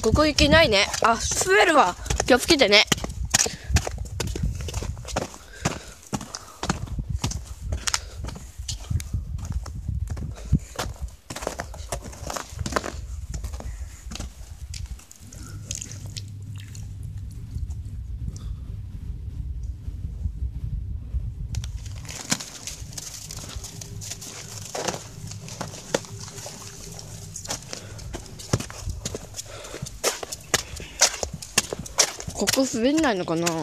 ここ行けないね。あ、滑るわ。気をつけてね。ここ滑んないのかな。こ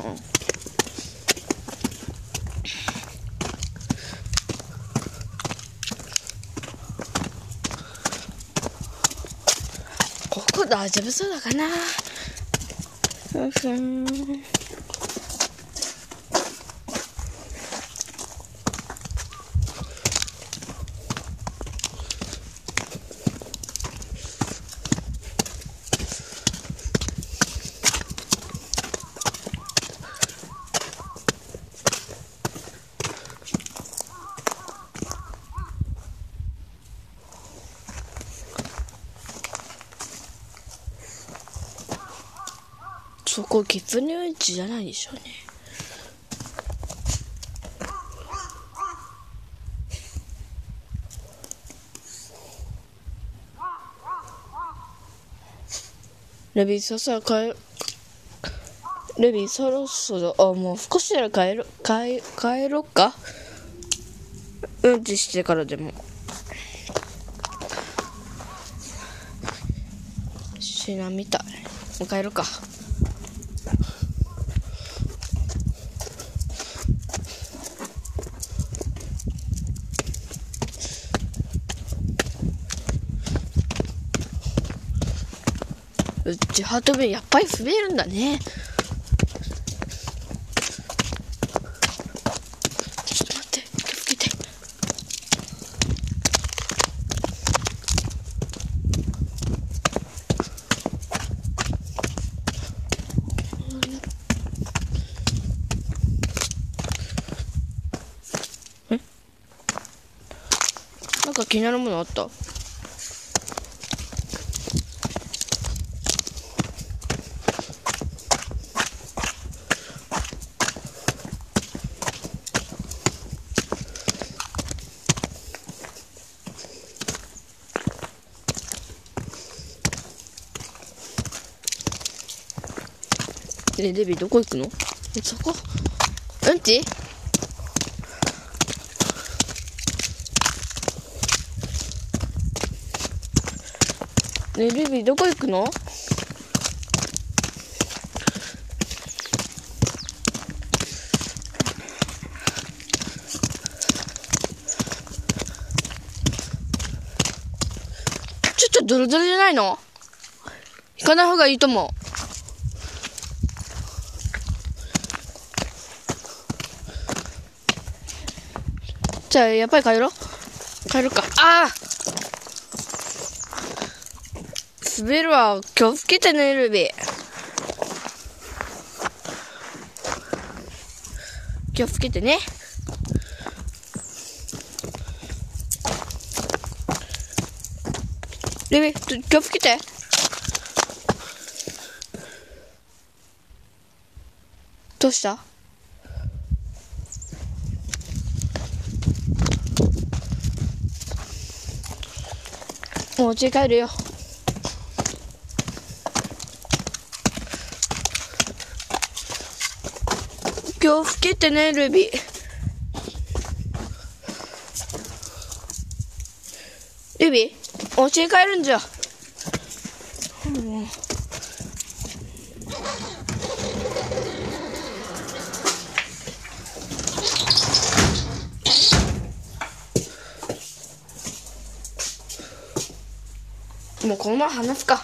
こ大丈夫そうだかな。そこキツネうんちじゃないでしょうね。ルビーそろそろルビーそろそろもう少しなら帰ろっか。うんちしてからでもしなみたい。もう帰ろうか。うちハートベイやっぱり滑るんだね。ちょっと待って、気をつけて。なんか気になるものあった？ねえ、デビどこ行くの？そこ？うんち？ねえ、デビどこ行くの？ちょっとドロドロじゃないの？行かない方がいいと思う。じゃあやっぱり帰ろうか。ああ、滑るわ。気をつけてね、ルビー。気をつけてね。ルビー、気をつけて。どうした？もう家帰るよ。気をつけてね、ルビー。ルビー、お家に帰るんじゃ。もうこのまま話すか。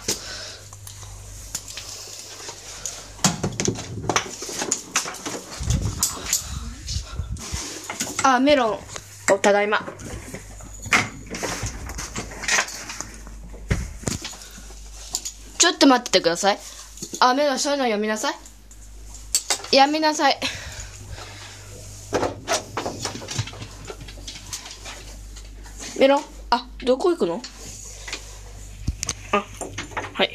あ、メロンおただいま。ちょっと待っててください。あ、メロン、そういうの読みなさい。やめなさい。メロン、あ、どこ行くの？あ、はい。